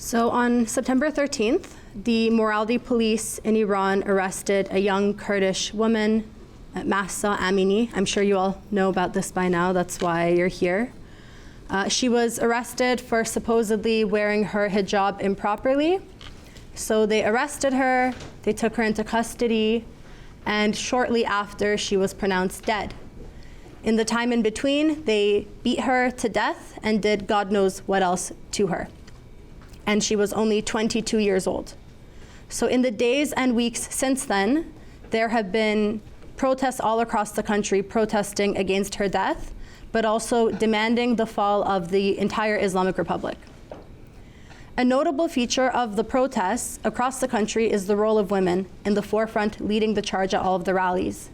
So on September 13th, the morality police in Iran arrested a young Kurdish woman, Mahsa Amini. I'm sure you all know about this by now, that's why you're here. She was arrested for supposedly wearing her hijab improperly. So they arrested her, they took her into custody, and shortly after, she was pronounced dead. In the time in between, they beat her to death and did God knows what else to her. And she was only 22 years old. So in the days and weeks since then, there have been protests all across the country protesting against her death, but also demanding the fall of the entire Islamic Republic. A notable feature of the protests across the country is the role of women in the forefront, leading the charge at all of the rallies,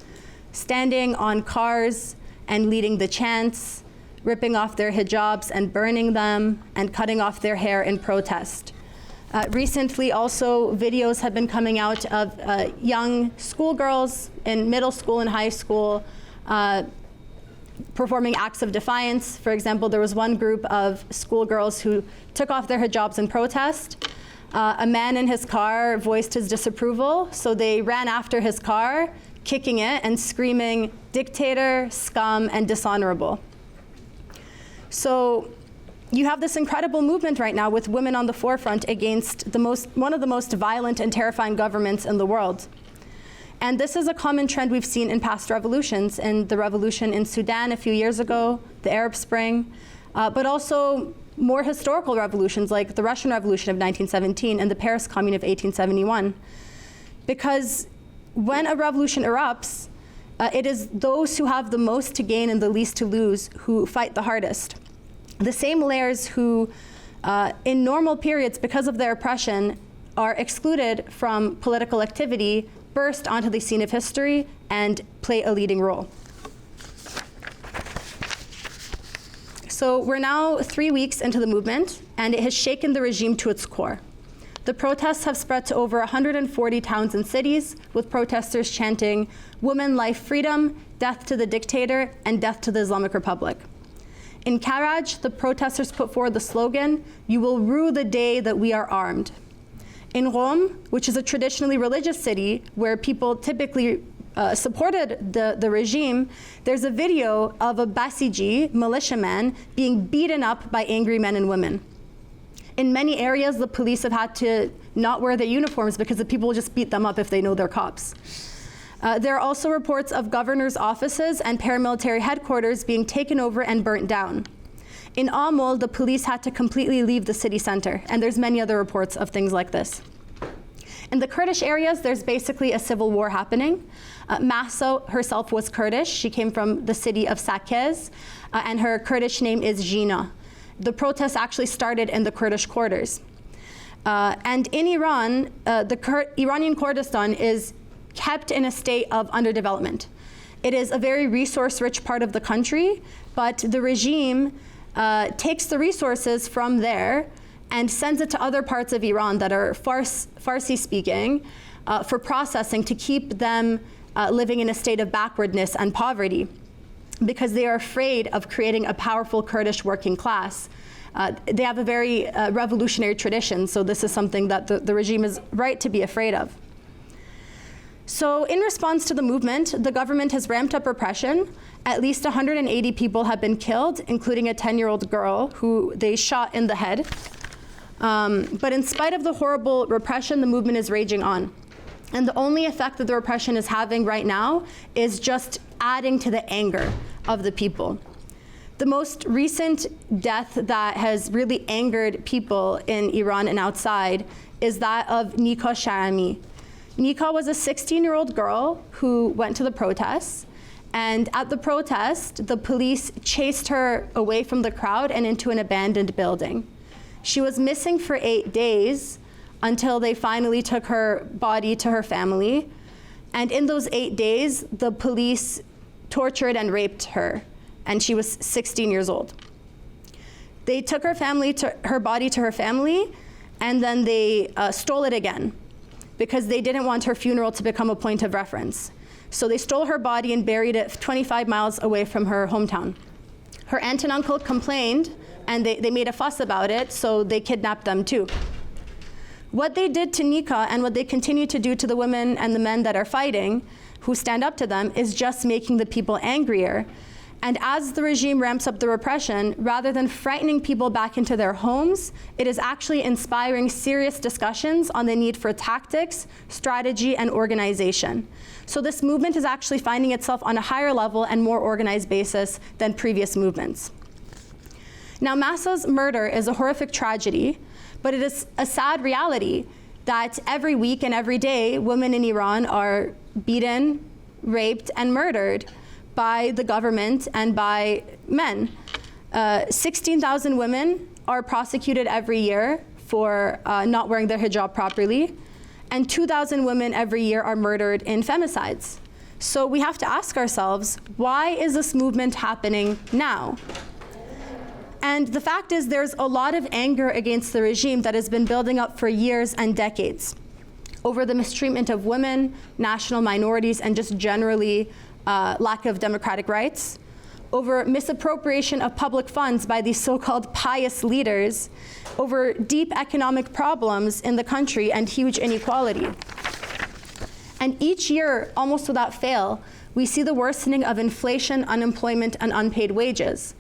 standing on cars and leading the chants, ripping off their hijabs and burning them, and cutting off their hair in protest. Recently also, videos have been coming out of young schoolgirls in middle school and high school performing acts of defiance. For example, there was one group of schoolgirls who took off their hijabs in protest. A man in his car voiced his disapproval, so they ran after his car, kicking it and screaming, "Dictator, scum, and dishonorable." So you have this incredible movement right now with women on the forefront against one of the most violent and terrifying governments in the world. And this is a common trend we've seen in past revolutions, in the revolution in Sudan a few years ago, the Arab Spring, but also more historical revolutions like the Russian Revolution of 1917 and the Paris Commune of 1871. Because when a revolution erupts, it is those who have the most to gain and the least to lose who fight the hardest. The same layers who, in normal periods, because of their oppression, are excluded from political activity, burst onto the scene of history and play a leading role. So we're now 3 weeks into the movement, and it has shaken the regime to its core. The protests have spread to over 140 towns and cities, with protesters chanting, "Women, life, freedom, death to the dictator, and death to the Islamic Republic." In Karaj, the protesters put forward the slogan, "You will rue the day that we are armed." In Rome, which is a traditionally religious city where people typically supported the regime, there's a video of a Basiji, militiaman, being beaten up by angry men and women. In many areas, the police have had to not wear their uniforms because the people will just beat them up if they know they're cops. There are also reports of governors' offices and paramilitary headquarters being taken over and burnt down. In Amol, the police had to completely leave the city center, and there's many other reports of things like this. In the Kurdish areas, there's basically a civil war happening. Mahsa herself was Kurdish. She came from the city of Saqqez, and her Kurdish name is Jina. The protests actually started in the Kurdish quarters. And in Iran, Iranian Kurdistan is kept in a state of underdevelopment. It is a very resource-rich part of the country, but the regime takes the resources from there and sends it to other parts of Iran that are Farsi-speaking for processing to keep them living in a state of backwardness and poverty, because they are afraid of creating a powerful Kurdish working class. They have a very revolutionary tradition, so this is something that the regime is right to be afraid of. So in response to the movement, the government has ramped up repression. At least 180 people have been killed, including a 10-year-old girl who they shot in the head. But in spite of the horrible repression, the movement is raging on. And the only effect that the repression is having right now is just adding to the anger of the people. The most recent death that has really angered people in Iran and outside is that of Nika Sharami. Nika was a 16-year-old girl who went to the protests, and at the protest, the police chased her away from the crowd and into an abandoned building. She was missing for 8 days until they finally took her body to her family, and in those 8 days, the police tortured and raped her, and she was 16 years old. They took her body to her family, and then they stole it again, because they didn't want her funeral to become a point of reference. So they stole her body and buried it 25 miles away from her hometown. Her aunt and uncle complained, and they made a fuss about it, so they kidnapped them too. What they did to Nika and what they continue to do to the women and the men that are fighting, who stand up to them, is just making the people angrier. And as the regime ramps up the repression, rather than frightening people back into their homes, it is actually inspiring serious discussions on the need for tactics, strategy, and organization. So this movement is actually finding itself on a higher level and more organized basis than previous movements. Now, Mahsa's murder is a horrific tragedy, but it is a sad reality that every week and every day, women in Iran are beaten, raped, and murdered by the government and by men. 16,000 women are prosecuted every year for not wearing their hijab properly, and 2,000 women every year are murdered in femicides. So we have to ask ourselves, why is this movement happening now? And the fact is, there's a lot of anger against the regime that has been building up for years and decades over the mistreatment of women, national minorities, and just generally lack of democratic rights, over misappropriation of public funds by these so-called pious leaders, over deep economic problems in the country and huge inequality. And each year, almost without fail, we see the worsening of inflation, unemployment, and unpaid wages.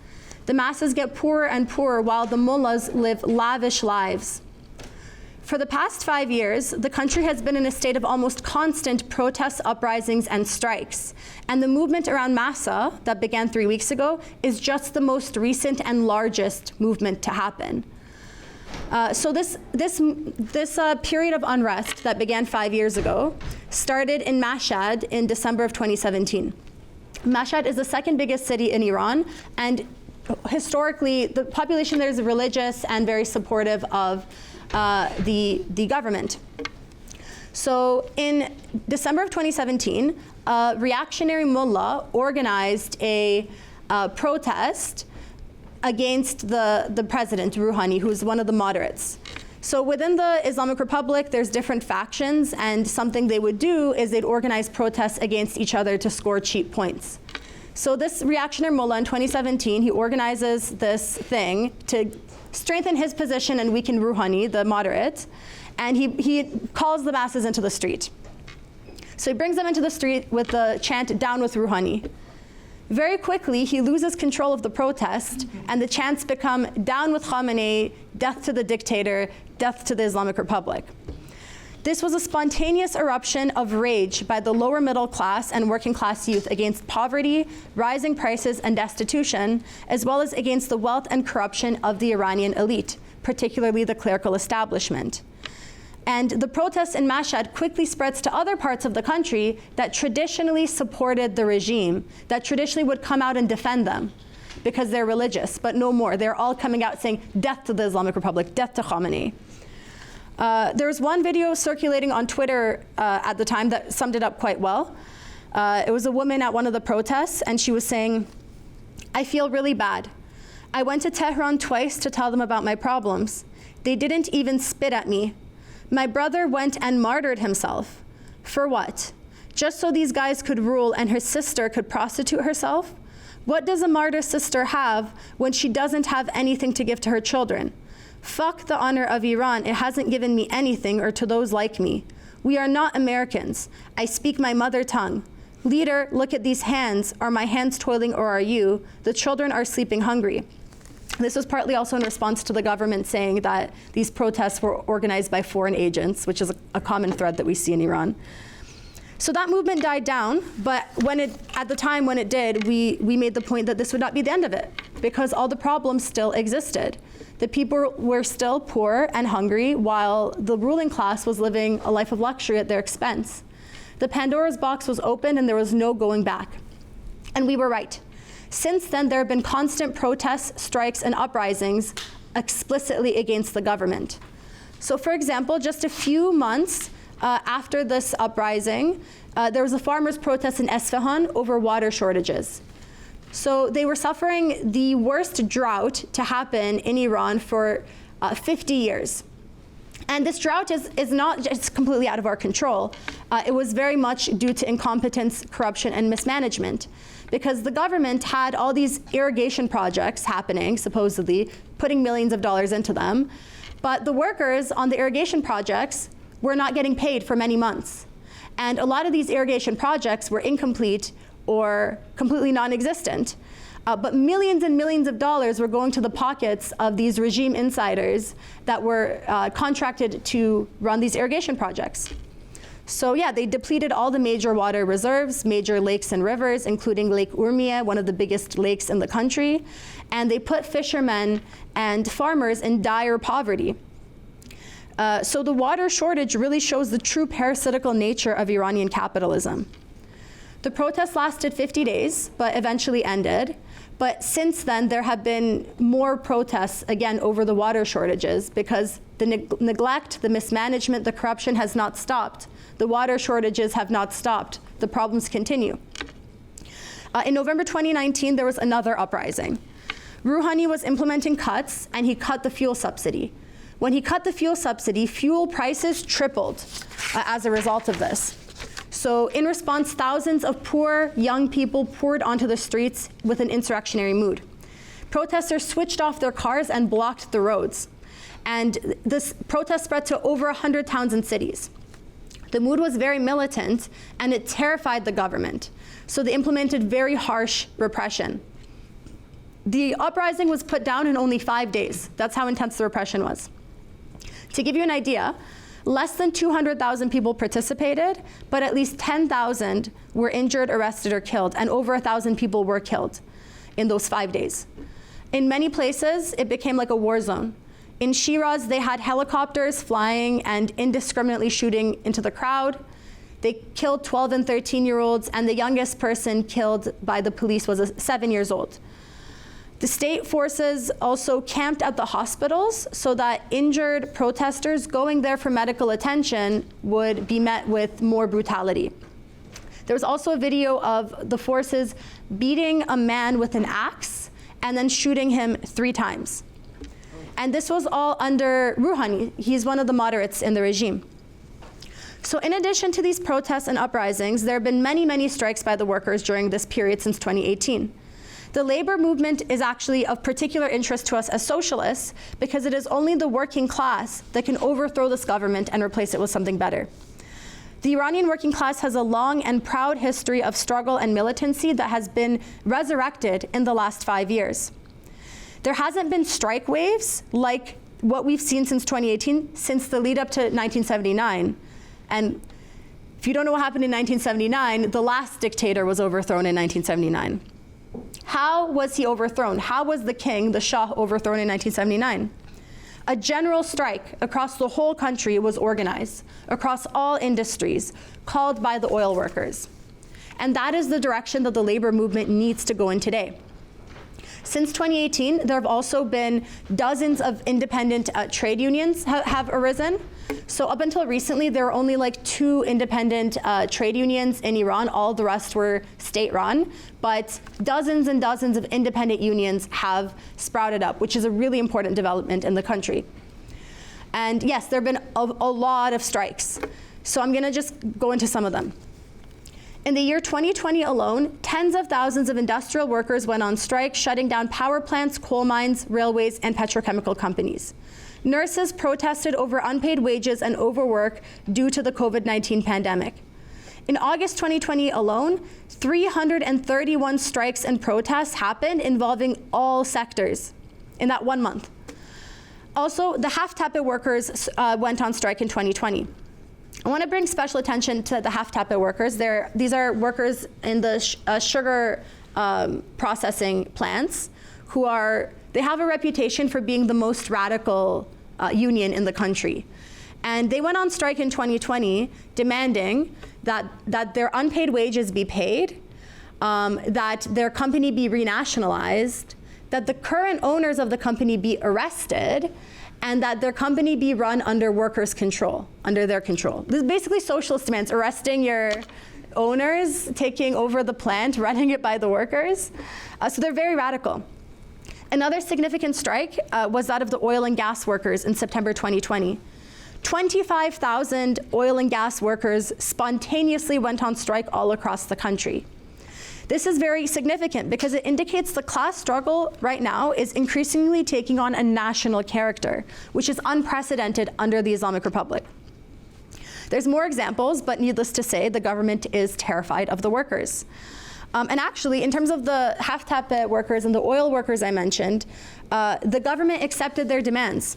The masses get poorer and poorer while the mullahs live lavish lives. For the past 5 years, the country has been in a state of almost constant protests, uprisings, and strikes. And the movement around Mahsa that began 3 weeks ago is just the most recent and largest movement to happen. So this period of unrest that began 5 years ago started in Mashhad in December of 2017. Mashhad is the second biggest city in Iran, and historically, the population there is religious and very supportive of the government. So in December of 2017, a reactionary mullah organized a protest against the president, Rouhani, who's one of the moderates. So within the Islamic Republic, there's different factions, and something they would do is they'd organize protests against each other to score cheap points. So this reactionary mullah in 2017, he organizes this thing to strengthen his position and weaken Rouhani, the moderate, and he calls the masses into the street. So he brings them into the street with the chant, "Down with Rouhani." Very quickly, he loses control of the protest, and the chants become, "Down with Khamenei, death to the dictator, death to the Islamic Republic." This was a spontaneous eruption of rage by the lower middle class and working class youth against poverty, rising prices, and destitution, as well as against the wealth and corruption of the Iranian elite, particularly the clerical establishment. And the protest in Mashhad quickly spreads to other parts of the country that traditionally supported the regime, that traditionally would come out and defend them because they're religious, but no more. They're all coming out saying, "Death to the Islamic Republic, death to Khamenei." There was one video circulating on Twitter at the time that summed it up quite well. It was a woman at one of the protests, and she was saying, "I feel really bad. I went to Tehran twice to tell them about my problems. They didn't even spit at me. My brother went and martyred himself. For what? Just so these guys could rule and her sister could prostitute herself? What does a martyr sister have when she doesn't have anything to give to her children? Fuck the honor of Iran. It hasn't given me anything, or to those like me. We are not Americans. I speak my mother tongue. Leader, look at these hands. Are my hands toiling, or are you? The children are sleeping hungry." This was partly also in response to the government saying that these protests were organized by foreign agents, which is a common thread that we see in Iran. So that movement died down, but at the time when it did, we made the point that this would not be the end of it, because all the problems still existed. The people were still poor and hungry, while the ruling class was living a life of luxury at their expense. The Pandora's box was open, and there was no going back. And we were right. Since then, there have been constant protests, strikes, and uprisings explicitly against the government. So for example, just a few months after this uprising, there was a farmers' protest in Esfahan over water shortages. So they were suffering the worst drought to happen in Iran for 50 years. And this drought is not just completely out of our control. It was very much due to incompetence, corruption, and mismanagement, because the government had all these irrigation projects happening, supposedly, putting millions of dollars into them, But the workers on the irrigation projects were not getting paid for many months. And a lot of these irrigation projects were incomplete or completely non-existent. But millions and millions of dollars were going to the pockets of these regime insiders that were contracted to run these irrigation projects. So yeah, they depleted all the major water reserves, major lakes and rivers, including Lake Urmia, one of the biggest lakes in the country. And they put fishermen and farmers in dire poverty. So the water shortage really shows the true parasitical nature of Iranian capitalism. The protests lasted 50 days, but eventually ended. But since then, there have been more protests, again, over the water shortages, because the neglect, the mismanagement, the corruption has not stopped. The water shortages have not stopped. The problems continue. In November 2019, there was another uprising. Rouhani was implementing cuts, and he cut the fuel subsidy. When he cut the fuel subsidy, fuel prices tripled as a result of this. So in response, thousands of poor young people poured onto the streets with an insurrectionary mood. Protesters switched off their cars and blocked the roads. And this protest spread to over 100 towns and cities. The mood was very militant, and it terrified the government. So they implemented very harsh repression. The uprising was put down in only 5 days. That's how intense the repression was. To give you an idea, less than 200,000 people participated, but at least 10,000 were injured, arrested, or killed, and over 1,000 people were killed in those 5 days. In many places, it became like a war zone. In Shiraz, they had helicopters flying and indiscriminately shooting into the crowd. They killed 12 and 13-year-olds, and the youngest person killed by the police was 7 years old. The state forces also camped at the hospitals so that injured protesters going there for medical attention would be met with more brutality. There was also a video of the forces beating a man with an axe and then shooting him 3 times. And this was all under Rouhani. He's one of the moderates in the regime. So in addition to these protests and uprisings, there have been many, many strikes by the workers during this period since 2018. The labor movement is actually of particular interest to us as socialists because it is only the working class that can overthrow this government and replace it with something better. The Iranian working class has a long and proud history of struggle and militancy that has been resurrected in the last 5 years. There hasn't been strike waves like what we've seen since 2018, since the lead up to 1979. And if you don't know what happened in 1979, the last dictator was overthrown in 1979. How was he overthrown? How was the king, the Shah, overthrown in 1979? A general strike across the whole country was organized, across all industries, called by the oil workers. And that is the direction that the labor movement needs to go in today. Since 2018, there have also been dozens of independent trade unions have arisen. So up until recently, there were only like 2 independent trade unions in Iran. All the rest were state-run. But dozens and dozens of independent unions have sprouted up, which is a really important development in the country. And yes, there have been a lot of strikes. So I'm going to just go into some of them. In the year 2020 alone, tens of thousands of industrial workers went on strike, shutting down power plants, coal mines, railways, and petrochemical companies. Nurses protested over unpaid wages and overwork due to the COVID-19 pandemic. In August 2020 alone, 331 strikes and protests happened involving all sectors in that 1 month. Also, the Half-Tape workers went on strike in 2020. I want to bring special attention to the Half-Tape workers. These are workers in the sugar processing plants they have a reputation for being the most radical union in the country. And they went on strike in 2020 demanding that their unpaid wages be paid, that their company be renationalized, that the current owners of the company be arrested, and that their company be run under workers' control, under their control. This is basically socialist demands, arresting your owners, taking over the plant, running it by the workers. So they're very radical. Another significant strike was that of the oil and gas workers in September 2020. 25,000 oil and gas workers spontaneously went on strike all across the country. This is very significant because it indicates the class struggle right now is increasingly taking on a national character, which is unprecedented under the Islamic Republic. There's more examples, but needless to say, the government is terrified of the workers. And actually, in terms of the Haftepe workers and the oil workers I mentioned, the government accepted their demands.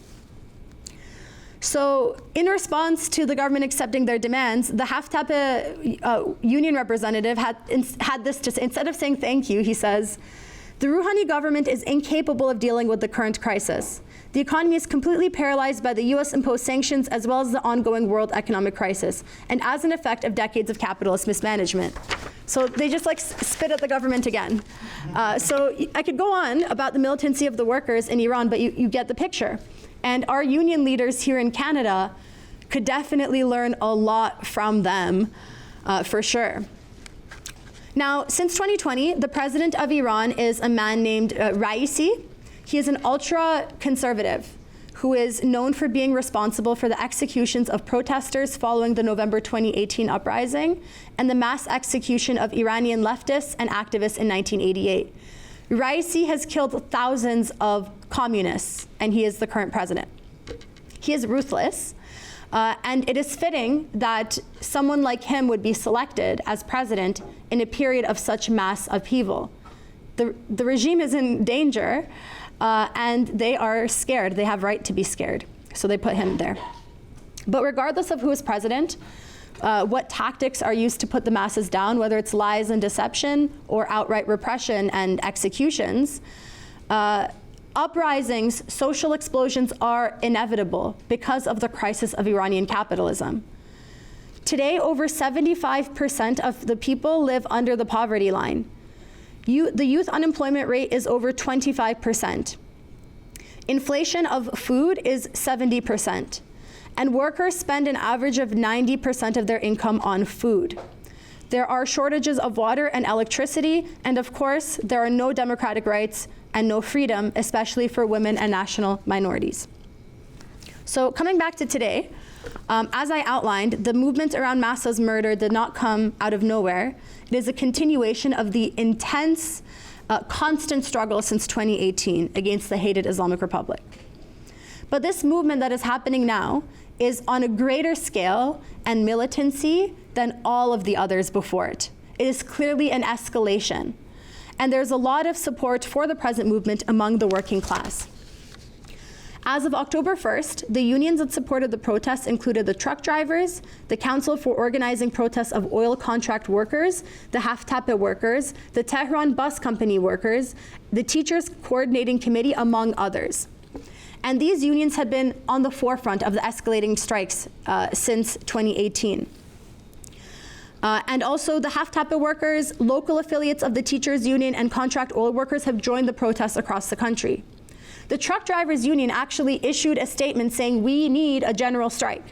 So in response to the government accepting their demands, the Haftepe union representative had this to say. Instead of saying thank you, he says, "The Rouhani government is incapable of dealing with the current crisis. The economy is completely paralyzed by the US imposed sanctions as well as the ongoing world economic crisis, and as an effect of decades of capitalist mismanagement." So they just like spit at the government again. So I could go on about the militancy of the workers in Iran, but you get the picture. And our union leaders here in Canada could definitely learn a lot from them, for sure. Now, since 2020, the president of Iran is a man named Raisi. He is an ultra-conservative who is known for being responsible for the executions of protesters following the November 2018 uprising and the mass execution of Iranian leftists and activists in 1988. Raisi has killed thousands of communists, and he is the current president. He is ruthless, and it is fitting that someone like him would be selected as president in a period of such mass upheaval. The regime is in danger, and they are scared. They have right to be scared, so they put him there. But regardless of who is president, what tactics are used to put the masses down, whether it's lies and deception or outright repression and executions, uprisings, social explosions are inevitable because of the crisis of Iranian capitalism. Today, over 75% of the people live under the poverty line. The youth unemployment rate is over 25%. Inflation of food is 70%. And workers spend an average of 90% of their income on food. There are shortages of water and electricity, and of course, there are no democratic rights and no freedom, especially for women and national minorities. So coming back to today, as I outlined, the movement around Mahsa's murder did not come out of nowhere. It is a continuation of the intense, constant struggle since 2018 against the hated Islamic Republic. But this movement that is happening now is on a greater scale and militancy than all of the others before it. It is clearly an escalation. And there's a lot of support for the present movement among the working class. As of October 1st, the unions that supported the protests included the truck drivers, the Council for Organizing Protests of Oil Contract Workers, the Haftepe workers, the Tehran Bus Company workers, the Teachers Coordinating Committee, among others. And these unions had been on the forefront of the escalating strikes since 2018. And also the Haftepe workers, local affiliates of the teachers union, and contract oil workers have joined the protests across the country. The truck drivers union actually issued a statement saying we need a general strike.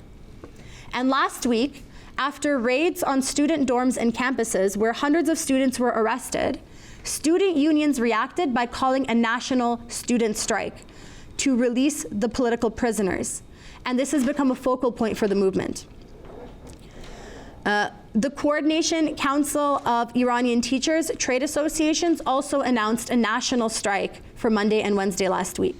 And last week, after raids on student dorms and campuses where hundreds of students were arrested, student unions reacted by calling a national student strike to release the political prisoners. And this has become a focal point for the movement. The Coordination Council of Iranian Teachers Trade Associations also announced a national strike for Monday and Wednesday last week.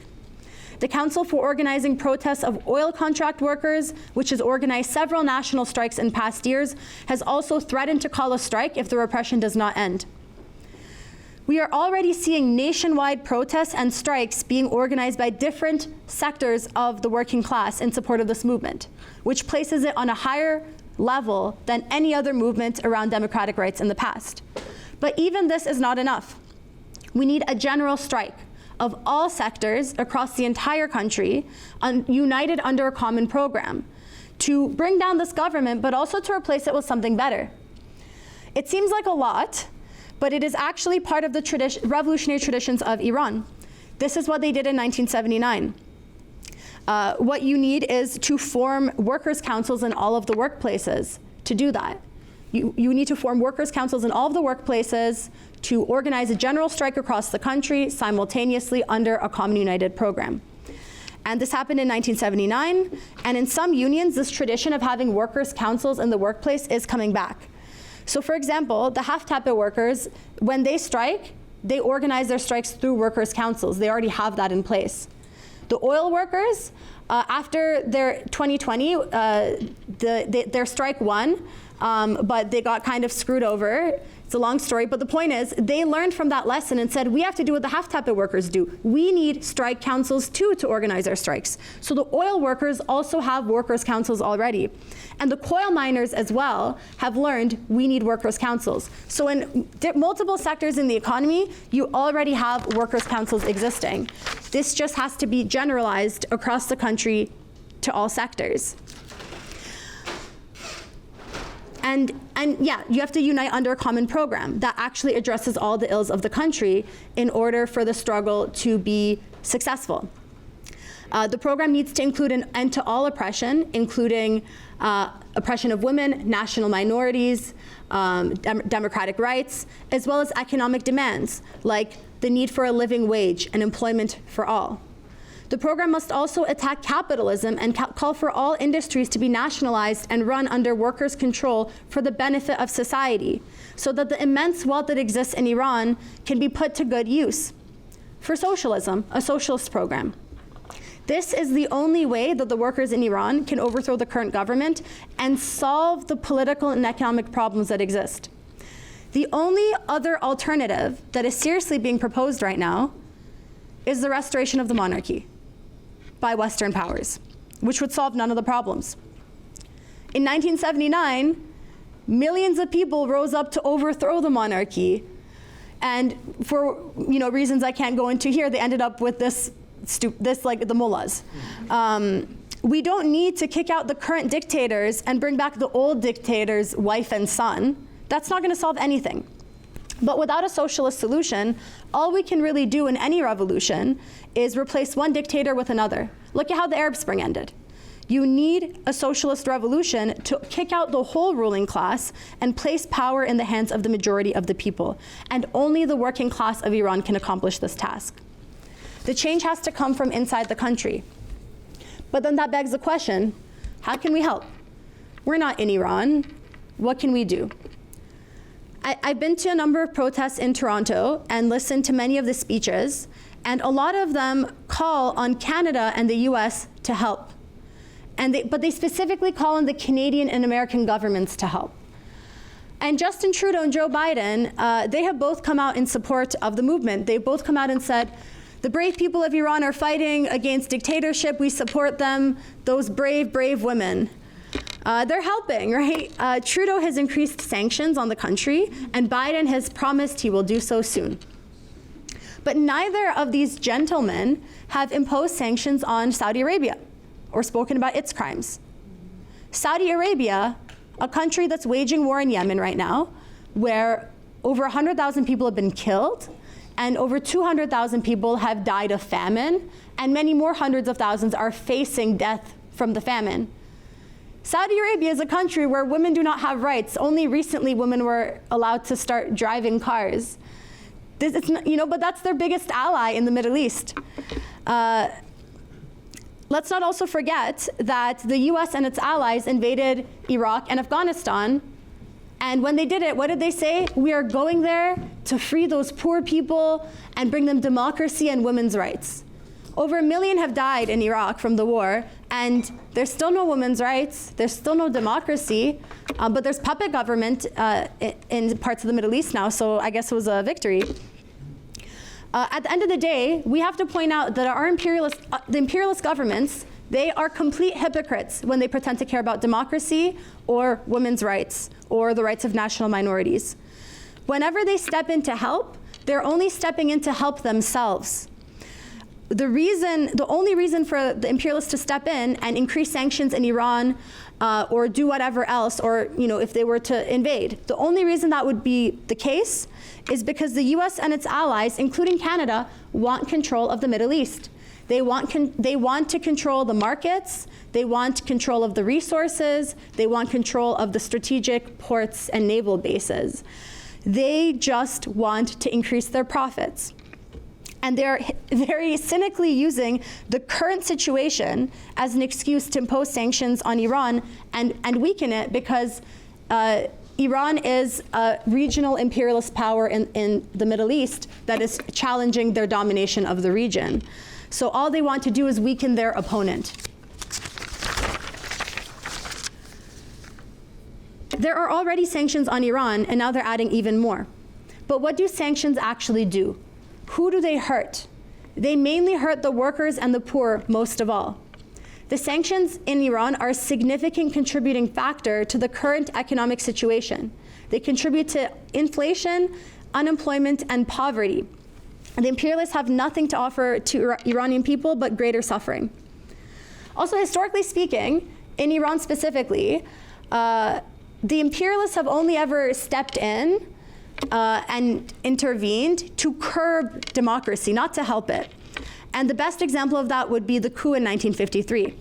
The Council for Organizing Protests of Oil Contract Workers, which has organized several national strikes in past years, has also threatened to call a strike if the repression does not end. We are already seeing nationwide protests and strikes being organized by different sectors of the working class in support of this movement, which places it on a higher level than any other movement around democratic rights in the past. But even this is not enough. We need a general strike of all sectors across the entire country, united under a common program, to bring down this government, but also to replace it with something better. It seems like a lot, but it is actually part of the revolutionary traditions of Iran. This is what they did in 1979. What you need is to form workers' councils in all of the workplaces to do that. You need to form workers' councils in all of the workplaces to organize a general strike across the country simultaneously under a common united program. And this happened in 1979, and in some unions, this tradition of having workers' councils in the workplace is coming back. So for example, the half-tapit workers, when they strike, they organize their strikes through workers' councils. They already have that in place. The oil workers, after their 2020, their strike won, but they got kind of screwed over. It's a long story, but the point is, they learned from that lesson and said, we have to do what the half-tapit workers do. We need strike councils too to organize our strikes. So the oil workers also have workers' councils already. And the coal miners as well have learned we need workers' councils. So in multiple sectors in the economy, you already have workers' councils existing. This just has to be generalized across the country to all sectors. And yeah, you have to unite under a common program that actually addresses all the ills of the country in order for the struggle to be successful. The program needs to include an end to all oppression, including oppression of women, national minorities, democratic rights, as well as economic demands, like the need for a living wage and employment for all. The program must also attack capitalism and call for all industries to be nationalized and run under workers' control for the benefit of society, so that the immense wealth that exists in Iran can be put to good use. For socialism, a socialist program. This is the only way that the workers in Iran can overthrow the current government and solve the political and economic problems that exist. The only other alternative that is seriously being proposed right now is the restoration of the monarchy by Western powers, which would solve none of the problems. In 1979, millions of people rose up to overthrow the monarchy, and for reasons I can't go into here, they ended up with this like the mullahs. We don't need to kick out the current dictators and bring back the old dictator's wife and son. That's not going to solve anything. But without a socialist solution, all we can really do in any revolution is replace one dictator with another. Look at how the Arab Spring ended. You need a socialist revolution to kick out the whole ruling class and place power in the hands of the majority of the people. And only the working class of Iran can accomplish this task. The change has to come from inside the country. But then that begs the question, how can we help? We're not in Iran. What can we do? I've been to a number of protests in Toronto and listened to many of the speeches, and a lot of them call on Canada and the US to help. But they specifically call on the Canadian and American governments to help. And Justin Trudeau and Joe Biden, they have both come out in support of the movement. They've both come out and said, the brave people of Iran are fighting against dictatorship. We support them, those brave, brave women. They're helping, right? Trudeau has increased sanctions on the country, and Biden has promised he will do so soon. But neither of these gentlemen have imposed sanctions on Saudi Arabia or spoken about its crimes. Saudi Arabia, a country that's waging war in Yemen right now, where over 100,000 people have been killed, and over 200,000 people have died of famine, and many more hundreds of thousands are facing death from the famine. Saudi Arabia is a country where women do not have rights. Only recently women were allowed to start driving cars. But that's their biggest ally in the Middle East. Let's not also forget that the US and its allies invaded Iraq and Afghanistan. And when they did it, what did they say? We are going there to free those poor people and bring them democracy and women's rights. Over 1 million have died in Iraq from the war, and there's still no women's rights, there's still no democracy, but there's puppet government in parts of the Middle East now, so I guess it was a victory. At the end of the day, we have to point out that our the imperialist governments, they are complete hypocrites when they pretend to care about democracy or women's rights or the rights of national minorities. Whenever they step in to help, they're only stepping in to help themselves. The only reason for the imperialists to step in and increase sanctions in Iran or do whatever else, or if they were to invade, the only reason that would be the case is because the US and its allies, including Canada, want control of the Middle East. They want to control the markets, they want control of the resources, they want control of the strategic ports and naval bases. They just want to increase their profits. And they're very cynically using the current situation as an excuse to impose sanctions on Iran and weaken it, because Iran is a regional imperialist power in the Middle East that is challenging their domination of the region. So all they want to do is weaken their opponent. There are already sanctions on Iran, and now they're adding even more. But what do sanctions actually do? Who do they hurt? They mainly hurt the workers and the poor most of all. The sanctions in Iran are a significant contributing factor to the current economic situation. They contribute to inflation, unemployment, and poverty. The imperialists have nothing to offer to Iranian people but greater suffering. Also, historically speaking, in Iran specifically, the imperialists have only ever stepped in and intervened to curb democracy, not to help it. And the best example of that would be the coup in 1953.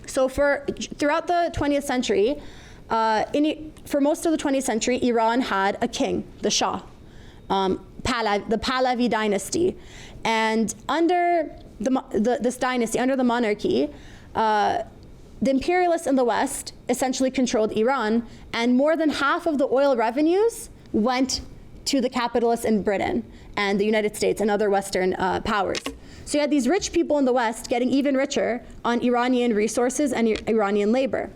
So throughout the 20th century, for most of the 20th century, Iran had a king, the Shah, the Pahlavi dynasty. And under this dynasty, under the monarchy, the imperialists in the West essentially controlled Iran, and more than half of the oil revenues went to the capitalists in Britain and the United States and other Western powers. So you had these rich people in the West getting even richer on Iranian resources and Iranian labor.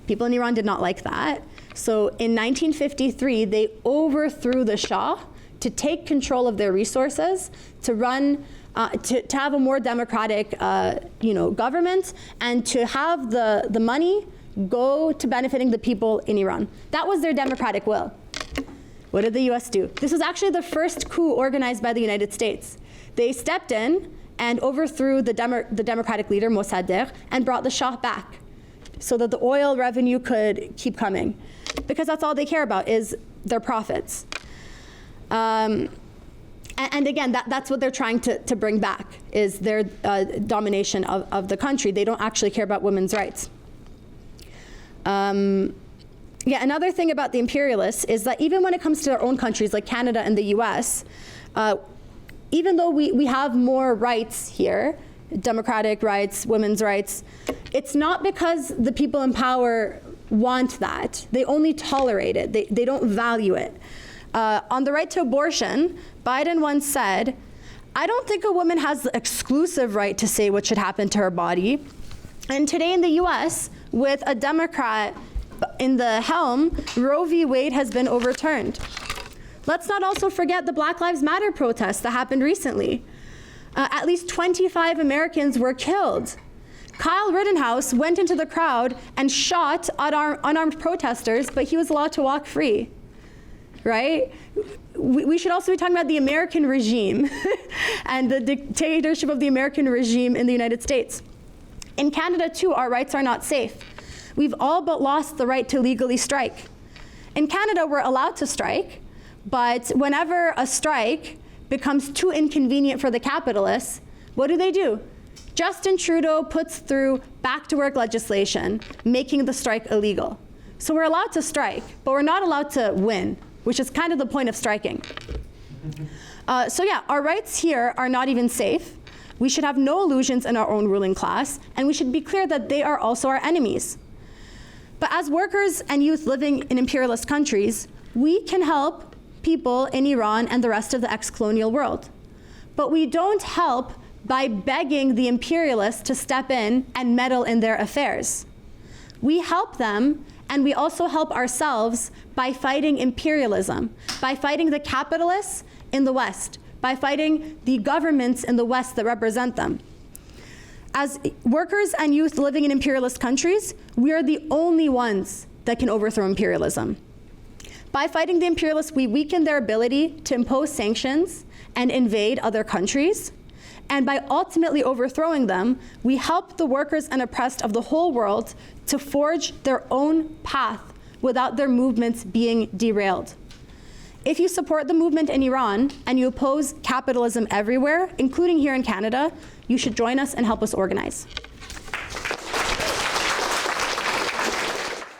People in Iran did not like that. So in 1953, they overthrew the Shah to take control of their resources, to run, to have a more democratic government, and to have the money go to benefiting the people in Iran. That was their democratic will. What did the US do? This was actually the first coup organized by the United States. They stepped in and overthrew the democratic leader, Mossadegh, and brought the Shah back so that the oil revenue could keep coming. Because that's all they care about is their profits. And again, that's what they're trying to bring back, is their domination of the country. They don't actually care about women's rights. Another thing about the imperialists is that even when it comes to their own countries, like Canada and the US, even though we have more rights here, democratic rights, women's rights, it's not because the people in power want that. They only tolerate it. They don't value it. On the right to abortion, Biden once said, "I don't think a woman has the exclusive right to say what should happen to her body." And today in the US, with a Democrat in the helm, Roe v. Wade has been overturned. Let's not also forget the Black Lives Matter protests that happened recently. At least 25 Americans were killed. Kyle Rittenhouse went into the crowd and shot unarmed protesters, but he was allowed to walk free, right? We should also be talking about the American regime and the dictatorship of the American regime in the United States. In Canada, too, our rights are not safe. We've all but lost the right to legally strike. In Canada, we're allowed to strike, but whenever a strike becomes too inconvenient for the capitalists, what do? Justin Trudeau puts through back-to-work legislation, making the strike illegal. So we're allowed to strike, but we're not allowed to win, which is kind of the point of striking. Our rights here are not even safe. We should have no illusions in our own ruling class, and we should be clear that they are also our enemies. But as workers and youth living in imperialist countries, we can help people in Iran and the rest of the ex-colonial world. But we don't help by begging the imperialists to step in and meddle in their affairs. We help them, and we also help ourselves by fighting imperialism, by fighting the capitalists in the West, by fighting the governments in the West that represent them. As workers and youth living in imperialist countries, we are the only ones that can overthrow imperialism. By fighting the imperialists, we weaken their ability to impose sanctions and invade other countries. And by ultimately overthrowing them, we help the workers and oppressed of the whole world to forge their own path without their movements being derailed. If you support the movement in Iran and you oppose capitalism everywhere, including here in Canada, you should join us and help us organize.